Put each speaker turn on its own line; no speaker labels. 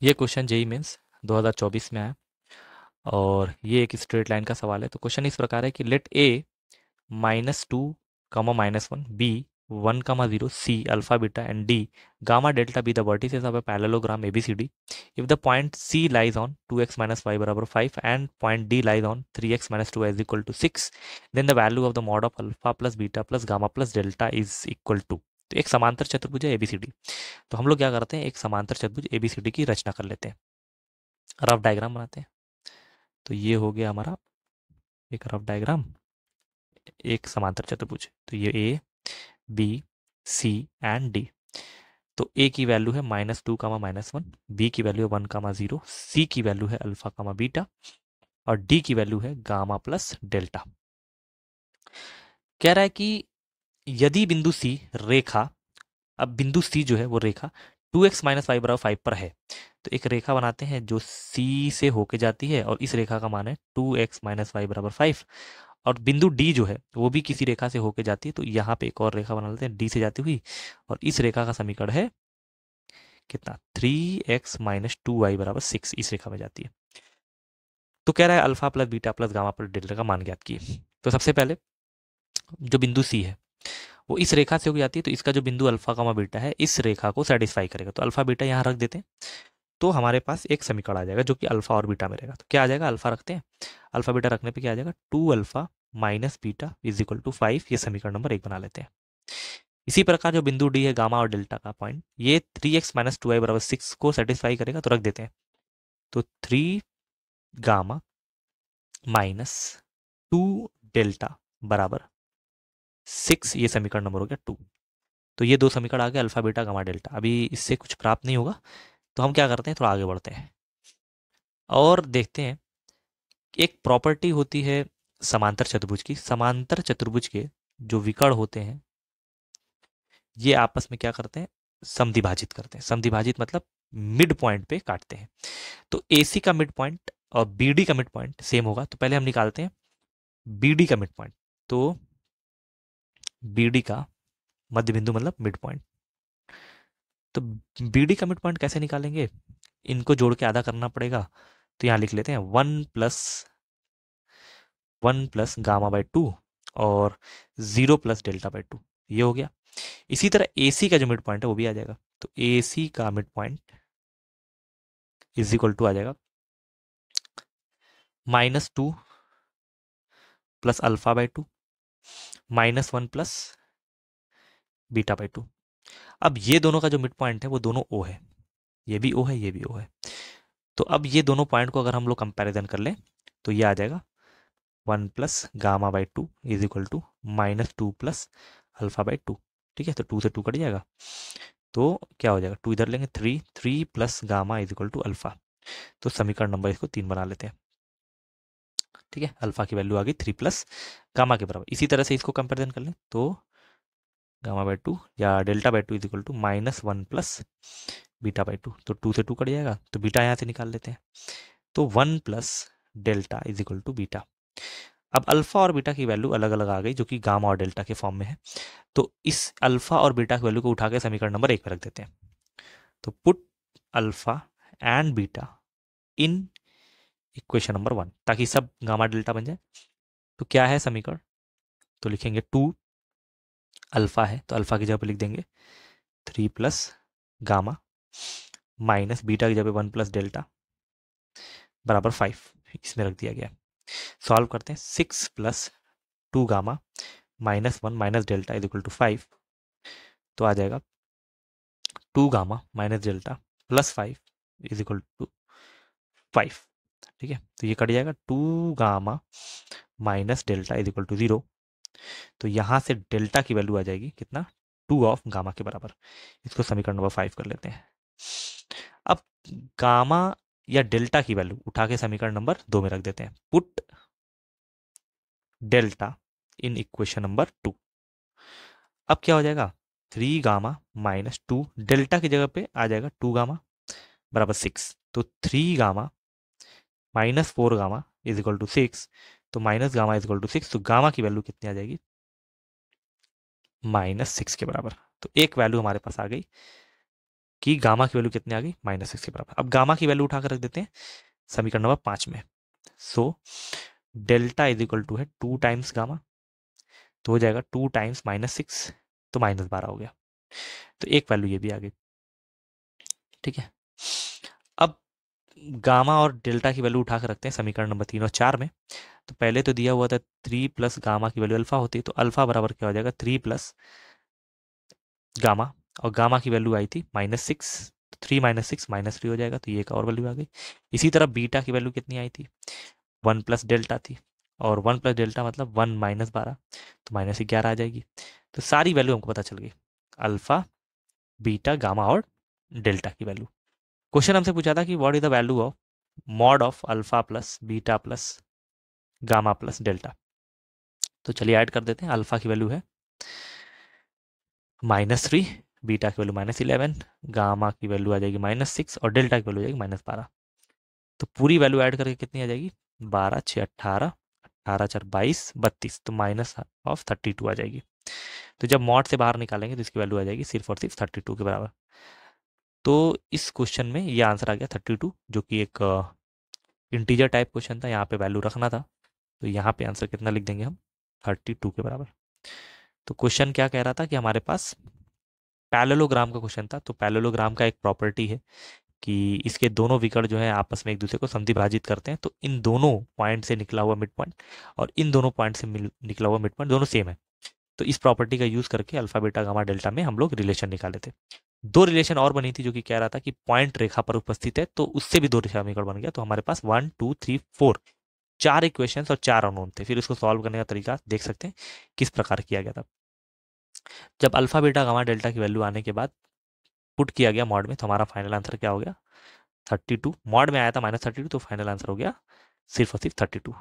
ये question JEE mains 2024 में आया और ये एक स्ट्रेट लाइन का सवाल है। तो क्वेश्चन इस प्रकार है कि let A -2, -1, B 1, 0, C alpha beta and D gamma delta be the vertices of a parallelogram ABCD if the point C lies on 2x-y बराबर 5 and point D lies on 3x-2 is equal to 6, then the value of the mod of alpha plus beta plus gamma plus delta is equal to. तो एक समांतर चतुर्भुज है ABCD. तो हम लोग क्या करते हैं, एक समांतर चतुर्भुज एबीसीडी की रचना कर लेते हैं, रफ डायग्राम बनाते हैं। तो ये हो गया हमारा एक रफ डायग्राम, एक समांतर चतुर्भुज। तो ये A B C and D. तो ए की वैल्यू है -2, -1, बी की वैल्यू है 1, 0, सी की वैल्यू है अल्फा, बीटा और डी की वैल्यू है गामा प्लस डेल्टा। कह रहा है कि यदि बिंदु सी रेखा, अब बिंदु सी जो है वो रेखा 2x-y बराबर 5 पर है, तो एक रेखा बनाते हैं जो सी से होके जाती है और इस रेखा का मान है 2x-y बराबर 5। और बिंदु डी जो है वो भी किसी रेखा से होके जाती है, तो यहाँ पे एक और रेखा बना लेते हैं डी से जाती हुई, और इस रेखा का समीकरण है कितना, 3x-2y बराबर 6, इस रेखा में जाती है। तो कह रहा है alpha plus beta plus gamma plus delta का मान ज्ञात कीजिए। तो सबसे पहले जो बिंदु सी है वो इस रेखा से होकर जाती है, तो इसका जो बिंदु अल्फा कामा बीटा है इस रेखा को सेटिस्फाई करेगा। तो अल्फा बीटा यहाँ रख देते हैं, तो हमारे पास एक समीकरण आ जाएगा जो कि अल्फा और बीटा में रहेगा। तो क्या आ जाएगा, अल्फा रखते हैं, अल्फा बीटा रखने पे क्या आ जाएगा, 2α minus beta is equal to 5। ये समीकरण नंबर 1 बना लेते हैं। इसी प्रकार जो बिंदु डी है गामा और डेल्टा का पॉइंट, ये 3x-2y बराबर 6 को सेटिस्फाई करेगा, तो रख देते हैं। तो 3 गामा माइनस 2 डेल्टा बराबर 6, ये समीकरण नंबर हो गया 2। तो ये दो समीकरण आ गए, अल्फा बीटा गामा डेल्टा। अभी इससे कुछ प्राप्त नहीं होगा, तो हम क्या करते हैं, थोड़ा आगे बढ़ते हैं और देखते हैं। एक प्रॉपर्टी होती है समांतर चतुर्भुज की, समांतर चतुर्भुज के जो विकर्ण होते हैं ये आपस में क्या करते हैं, समद्विभाजित करते हैं। समद्विभाजित मतलब मिड पॉइंट पे काटते हैं। तो एसी का मिड पॉइंट और बीडी का मिड पॉइंट सेम होगा, तो पहले हम निकालते हैं बीडी का मिड पॉइंट। तो बीडी का मध्य बिंदु मतलब मिड पॉइंट। तो बीडी का मिड पॉइंट कैसे निकालेंगे, इनको जोड़ के आधा करना पड़ेगा। तो यहाँ लिख लेते हैं 1 प्लस गामा बाई 2 और 0 प्लस डेल्टा बाई 2, ये हो गया। इसी तरह एसी का जो मिड पॉइंट है वो भी आ जाएगा। तो एसी का mid point is equal to आ जाएगा -2 plus alpha by 2 -1 plus beta by 2। अब ये दोनों का जो मिड पॉइंट है वो दोनों ओ है, ये भी ओ है, ये भी ओ है। तो अब ये दोनों पॉइंट को अगर हम लोग कंपैरिजन कर लें तो ये आ जाएगा 1 plus gamma by 2 is equal to -2 plus alpha by 2। ठीक है, तो 2 से 2 कट जाएगा, तो क्या हो जाएगा, 2 इधर लेंगे, 3 plus gamma is equal to alpha. तो समीकरण नंबर इसको 3 बना लेते हैं। ठीक है, अल्फा की वैल्यू आ गई 3 प्लस गामा के बराबर। इसी तरह से इसको कंपेरिजन कर लें तो गामा बाई 2 या delta by 2 is equal to -1 plus beta by 2। तो 2 से 2 कट जाएगा, तो बीटा यहाँ से निकाल लेते हैं। तो 1 plus delta is equal to beta. अब अल्फा और बीटा की वैल्यू अलग अलग आ गई जो कि गामा और डेल्टा के फॉर्म में है। तो इस अल्फा और बीटा की वैल्यू को उठा के समीकरण नंबर 1 में रख देते हैं। तो put alpha and beta in equation number 1, ताकि सब गामा डेल्टा बन जाए। तो क्या है समीकरण, तो लिखेंगे 2 अल्फा है तो अल्फा की जगह पर लिख देंगे 3 प्लस गामा माइनस बीटा की जगह पे 1 प्लस डेल्टा बराबर 5, इसमें रख दिया गया। सॉल्व करते हैं, 6 plus 2 gamma -1 minus delta is equal to 5। तो आ जाएगा 2 gamma minus delta plus 5 is equal to 5। ठीक है, तो ये कट जाएगा, 2 gamma minus delta is equal to 0। तो यहाँ से डेल्टा की वैल्यू आ जाएगी कितना, 2 ऑफ गामा के बराबर। इसको समीकरण नंबर 5 कर लेते हैं। अब गामा या डेल्टा की वैल्यू उठा के समीकरण नंबर 2 में रख देते हैं। Put delta in equation number 2। अब क्या हो जाएगा, 3 गामा माइनस 2, डेल्टा की जगह पे आ जाएगा 2 गामा बराबर 6। तो 3 gamma minus 4 gamma is equal to 6। तो minus gamma is equal to 6, तो गामा की वैल्यू कितनी आ जाएगी, -6 के बराबर। तो एक वैल्यू हमारे पास आ गई कि गामा की वैल्यू कितनी आ गई, -6 के बराबर। अब गामा की वैल्यू उठाकर रख देते हैं समीकरण नंबर 5 में। So delta is equal to है 2 टाइम्स गामा, तो हो जाएगा 2 टाइम्स -6, तो -12 हो गया। तो एक वैल्यू ये भी आ गई। ठीक है, अब गामा और डेल्टा की वैल्यू उठा कर रखते हैं समीकरण नंबर 3 और 4 में। तो पहले तो दिया हुआ था 3 प्लस गामा की वैल्यू अल्फा होती है, तो अल्फा बराबर क्या हो जाएगा 3 प्लस गामा, और गामा की वैल्यू आई थी -6, तो 3 -6 -3 हो जाएगा, तो ये एक और वैल्यू आ गई। इसी तरह बीटा की वैल्यू कितनी आई थी, 1 प्लस डेल्टा थी, और 1 प्लस डेल्टा मतलब 1 -12, तो -11 आ जाएगी। तो सारी वैल्यू हमको पता चल गई, अल्फा, बीटा, गामा और डेल्टा की वैल्यू। क्वेश्चन हमसे पूछा था कि what is the value of mod of alpha plus beta plus gamma plus delta. तो चलिए ऐड कर देते हैं। अल्फा की वैल्यू है -3, बीटा की वैल्यू -11, गामा की वैल्यू आ जाएगी -6 और डेल्टा की वैल्यू आ जाएगी -12। तो पूरी वैल्यू ऐड करके कितनी आ जाएगी, 12 6 18, 18 4 22 32, तो -32 आ जाएगी। तो जब मॉड से बाहर निकालेंगे तो इसकी वैल्यू आ जाएगी सिर्फ और सिर्फ 32 के बराबर। तो इस क्वेश्चन में ये आंसर आ गया 32, जो कि एक इंटीजर टाइप क्वेश्चन था, यहाँ पे वैल्यू रखना था। तो यहाँ पे आंसर कितना लिख देंगे हम, 32 के बराबर। तो क्वेश्चन क्या कह रहा था कि हमारे पास पैरेललोग्राम का क्वेश्चन था। तो पैरेललोग्राम का एक प्रॉपर्टी है कि इसके दोनों विकर्ण जो है आपस में एक दूसरे को समद्विभाजित करते हैं। तो इन दोनों पॉइंट से निकला हुआ मिड पॉइंट और इन दोनों पॉइंट से निकला हुआ मिड पॉइंट दोनों सेम है। तो इस प्रॉपर्टी का यूज करके अल्फा बीटा गामा डेल्टा में हम लोग रिलेशन निकाले थे। दो रिलेशन और बनी थी, जो कि कह रहा था कि पॉइंट रेखा पर उपस्थित है, तो उससे भी दो समीकरण बन गया। तो हमारे पास 1 2 3 4 4 इक्वेशंस और 4 अननोन थे। फिर उसको सॉल्व करने का तरीका देख सकते हैं किस प्रकार किया गया था। जब अल्फा बीटा गामा डेल्टा की वैल्यू आने के बाद पुट किया गया मॉड में, तो हमारा फाइनल आंसर क्या हो गया, 32। मॉड में आया था -32, तो फाइनल आंसर हो गया सिर्फ और सिर्फ 32।